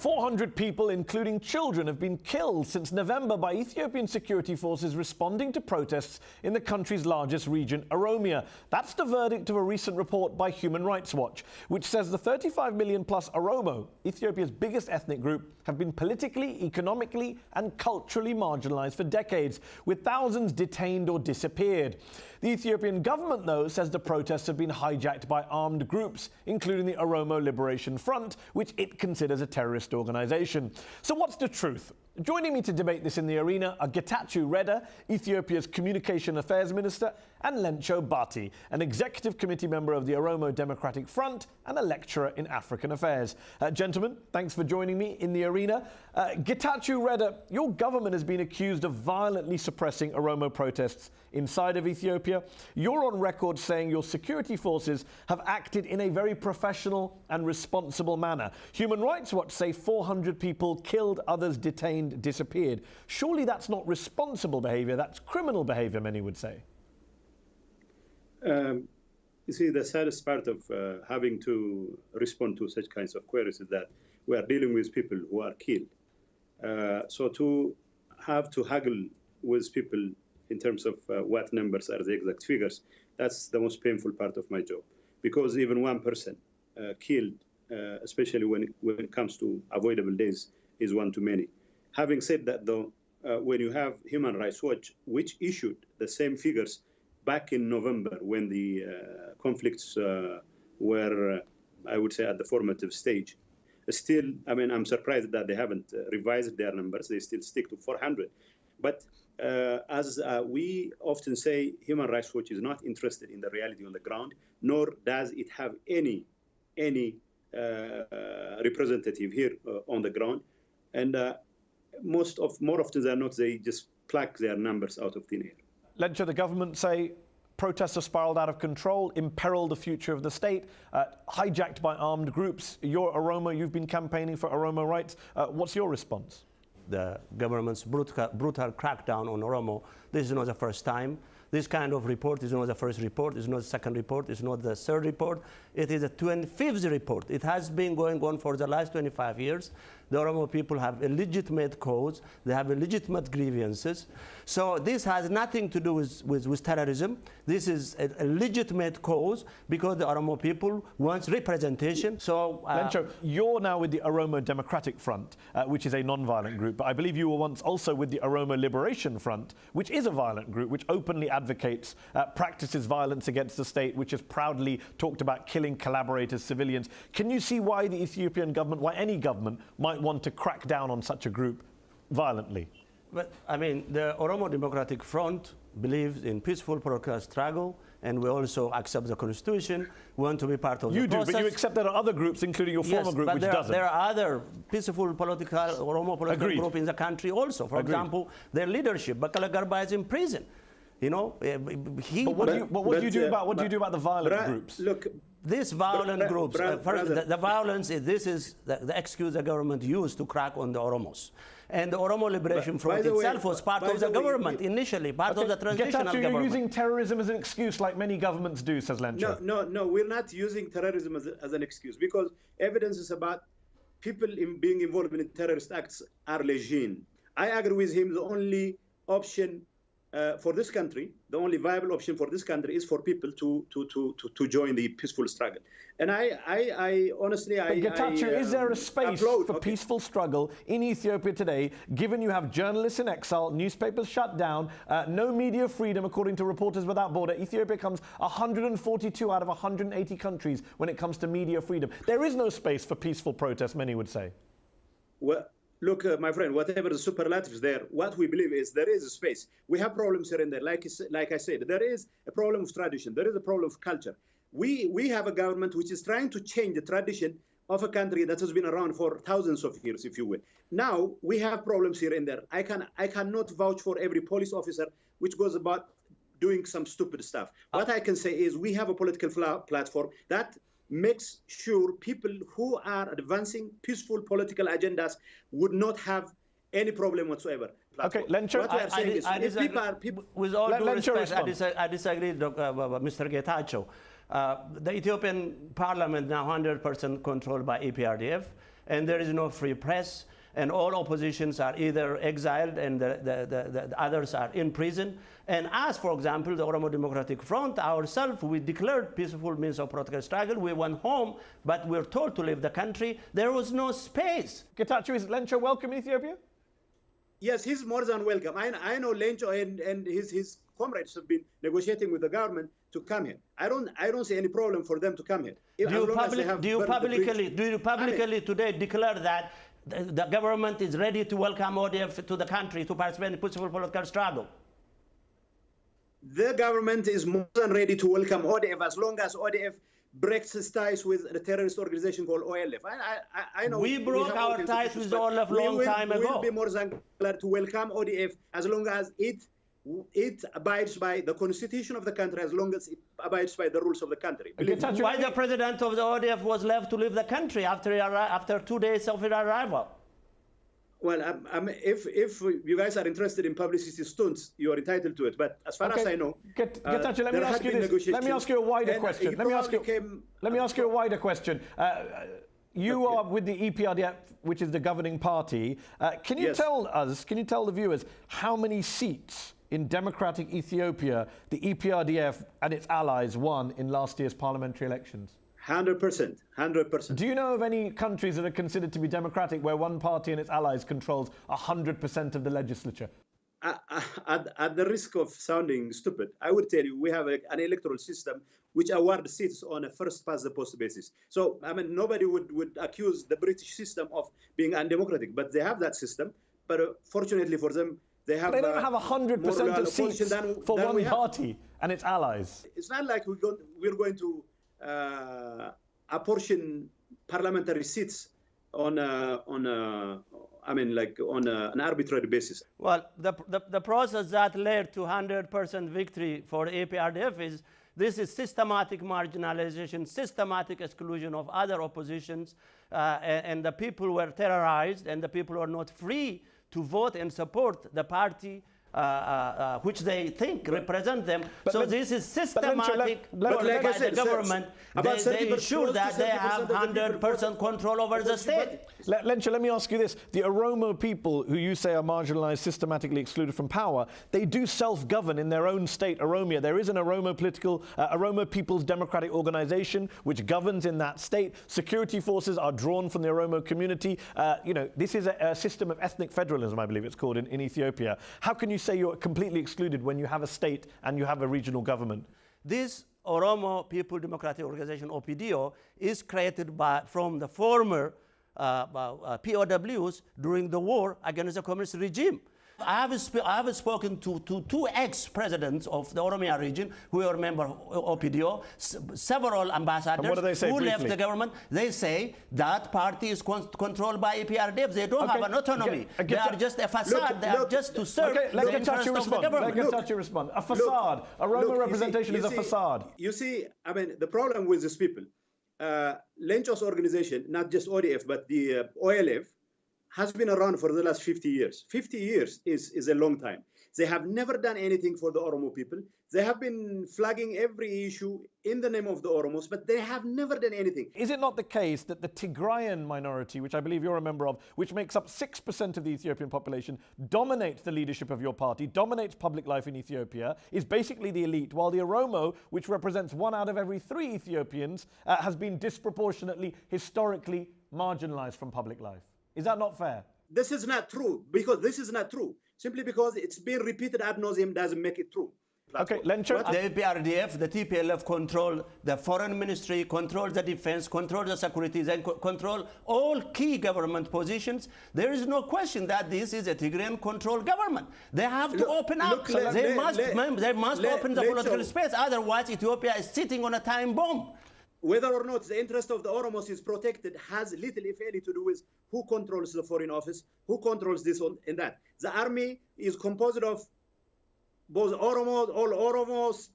400 people, including children, have been killed since November by Ethiopian security forces responding to protests in the country's largest region, Oromia. That's the verdict of a recent report by Human Rights Watch, which says the 35 million plus Oromo, Ethiopia's biggest ethnic group, have been politically, economically and culturally marginalized for decades, with thousands detained or disappeared. The Ethiopian government, though, says the protests have been hijacked by armed groups, including the Oromo Liberation Front, which it considers a terrorist organization. So what's the truth? Joining me to debate this in the arena are ጌታቸው, reda, Ethiopia's Communication Affairs Minister, and lencho, batti, an executive committee member of the Oromo Democratic Front and a lecturer in African affairs. Gentlemen, thanks for joining me in the arena. ጌታቸው, reda, your government has been accused of violently suppressing Oromo protests inside of Ethiopia. You're on record saying your security forces have acted in a very professional and responsible manner. Human Rights Watch say 400 people killed, others detained, disappeared. Surely that's not responsible behavior, that's criminal behavior, many would say. You see, the saddest part of having to respond to such kinds of queries is that we are dealing with people who are killed. So to have to haggle with people in terms of what numbers are the exact figures, that's the most painful part of my job. Because even one person killed, especially when it comes to avoidable deaths, is one too many. Having said that, though, when you have Human Rights Watch, which issued the same figures back in November when the conflicts were, I would say, at the formative stage, still, I mean, I'm surprised that they haven't revised their numbers. They still stick to 400. But as we often say, Human Rights Watch is not interested in the reality on the ground, nor does it have any representative here on the ground. And more often than not, they just pluck their numbers out of thin air. Lencho, the government say protests have spiraled out of control, imperil the future of the state, hijacked by armed groups. You're Oromo, you've been campaigning for Oromo rights. What's your response? The government's brutal crackdown on Oromo, this is not the first time. This kind of report is not the first report, it's not the second report, it's not the third report. It is the 25th report. It has been going on for the last 25 years. The Oromo people have a legitimate cause. They have legitimate grievances. So this has nothing to do with terrorism. This is a legitimate cause because the Oromo people want representation. So, Lencho, you're now with the Oromo Democratic Front, which is a non-violent group. But I believe you were once also with the Oromo Liberation Front, which is a violent group, which openly advocates, practices violence against the state, which has proudly talked about killing collaborators, civilians. Can you see why the Ethiopian government, why any government, might want to crack down on such a group violently? But, I mean, the Oromo Democratic Front believes in peaceful political struggle, and we also accept the Constitution. We want to be part of the process. You do, but you accept there are other groups, including your former group, which doesn't. There are other peaceful political, Oromo political groups in the country also. For example, their leadership, Bakala Garba is in prison. You know, what do you do about the violent groups? Look, these violent groups, the violence is, this is the excuse the government used to crack on the Oromos. And the Oromo Liberation Front itself was part of the government initially, part of the transitional government. You're using terrorism as an excuse like many governments do, says Lencho. No, we're not using terrorism as an excuse because evidence is about people being involved in terrorist acts are legion. I agree with him, the only option for this country, the only viable option for this country is for people to join the peaceful struggle. And I honestly, ጌታቸው, is there a space for peaceful struggle in Ethiopia today, given you have journalists in exile, newspapers shut down, no media freedom according to Reporters Without Borders? Ethiopia comes 142 out of 180 countries when it comes to media freedom. There is no space for peaceful protest, many would say. Well, look, my friend, whatever the superlatives there, what we believe is there is a space. We have problems here and there. Like I said, there is a problem of tradition. There is a problem of culture. We have a government which is trying to change the tradition of a country that has been around for thousands of years, if you will. Now, we have problems here and there. I cannot vouch for every police officer which goes about doing some stupid stuff. What I can say is we have a political platform that makes sure people who are advancing peaceful political agendas would not have any problem whatsoever. Okay, Lencho, with all due respect, I disagree, Mr. ጌታቸው. The Ethiopian parliament now 100% controlled by EPRDF, and there is no free press, and all oppositions are either exiled and the others are in prison. And us, for example, the Oromo Democratic Front, ourselves, we declared peaceful means of political struggle. We went home, but we were told to leave the country. There was no space. Getachew, is Lencho welcome in Ethiopia? Yes, he's more than welcome. I know Lencho and his comrades have been negotiating with the government to come here. I don't see any problem for them to come here. Do you publicly today declare that the government is ready to welcome ODF to the country to participate in peaceful political struggle? The government is more than ready to welcome ODF as long as ODF breaks its ties with the terrorist organization called OLF. I know we broke our ties with OLF long time ago. We will be more than glad to welcome ODF as long as it abides by the constitution of the country, as long as it abides by the rules of the country. Why the president of the ODF was left to leave the country after 2 days of his arrival? Well, if you guys are interested in publicity stunts, you are entitled to it. But as far as I know, Getachew, let me ask you this. Let me ask you a wider question. Let me ask you a wider question. You are with the EPRDF, which is the governing party. Can you tell us, can you tell the viewers, how many seats in democratic Ethiopia the EPRDF and its allies won in last year's parliamentary elections? 100%. 100%. Do you know of any countries that are considered to be democratic where one party and its allies controls 100% of the legislature? At the risk of sounding stupid, I would tell you we have an electoral system which awards seats on a first-past-the-post basis. So, I mean, nobody would accuse the British system of being undemocratic, but they have that system. But fortunately for them, they have. They don't have 100% of seats for one party and its allies. It's not like we're going to apportion parliamentary seats on an arbitrary basis. Well, the process that led to 100% victory for APRDF is this is systematic marginalization, systematic exclusion of other oppositions, and the people were terrorized, and the people were not free to vote and support the party which they think represent them. So this is systematic work by the government. They ensure that they have 100% control over the state. Lencho, let me ask you this. The Oromo people, who you say are marginalized, systematically excluded from power, they do self-govern in their own state, Oromia. There is an Oromo People's Democratic Organization which governs in that state. Security forces are drawn from the Oromo community. This is a system of ethnic federalism, I believe it's called, in Ethiopia. How can you say you're completely excluded when you have a state and you have a regional government? This Oromo People Democratic Organization, OPDO, is created from the former POWs during the war against the communist regime. I have spoken to two ex-presidents of the Oromia region who are member of OPDO, several ambassadors who left the government. They say that party is controlled by EPRDF. They don't have an autonomy. They are just a facade. They are just to serve the interest of the government. Let Getachew respond. A facade. Oromo representation is a facade. You see, I mean, the problem with these people, Lencho's organization, not just ODF, but the OLF, has been around for the last 50 years. 50 years is a long time. They have never done anything for the Oromo people. They have been flagging every issue in the name of the Oromos, but they have never done anything. Is it not the case that the Tigrayan minority, which I believe you're a member of, which makes up 6% of the Ethiopian population, dominates the leadership of your party, dominates public life in Ethiopia, is basically the elite, while the Oromo, which represents 1 out of every 3 Ethiopians, has been disproportionately, historically marginalized from public life? Is that not fair? This is not true, because this is not true. Simply because it's been repeated ad nauseum doesn't make it true. Okay, Lencho. The APRDF, the TPLF control the foreign ministry, control the defense, control the securities, and control all key government positions. There is no question that this is a Tigrayan controlled government. They have to open up. They must open the political space. Otherwise, Ethiopia is sitting on a time bomb. Whether or not the interest of the Oromos is protected has little, if any, to do with who controls the foreign office, who controls this and that. The army is composed of both Oromos, all Oromos,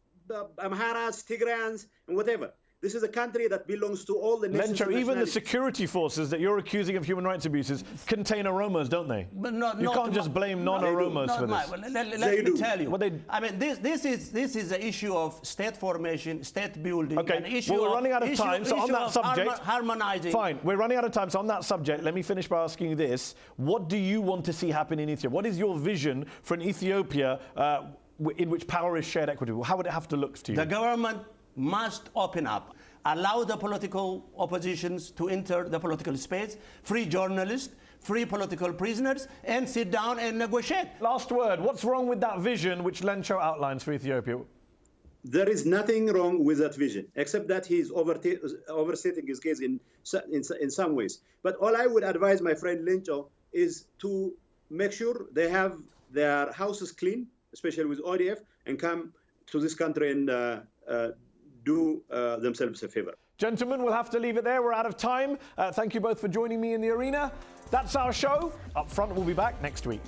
Amharas, Tigrayans, and whatever. This is a country that belongs to all the nations. Lencho, even the security forces that you're accusing of human rights abuses contain Oromos, don't they? But you can't just blame non-Oromos for this. Let me tell you. I mean, this is the issue of state formation, state building. Okay, an issue well, we're running out of time, so on that subject... harmonizing. Fine, we're running out of time, so on that subject, let me finish by asking you this. What do you want to see happen in Ethiopia? What is your vision for an Ethiopia in which power is shared equitably? How would it have to look to you? The government must open up, allow the political oppositions to enter the political space, free journalists, free political prisoners, and sit down and negotiate. Last word, what's wrong with that vision which Lencho outlines for Ethiopia? There is nothing wrong with that vision, except that he's overstating his case in some ways. But all I would advise my friend Lencho is to make sure they have their houses clean, especially with ODF, and come to this country and do themselves a favor. Gentlemen, we'll have to leave it there. We're out of time. Thank you both for joining me in the arena. That's our show. Up front, we'll be back next week.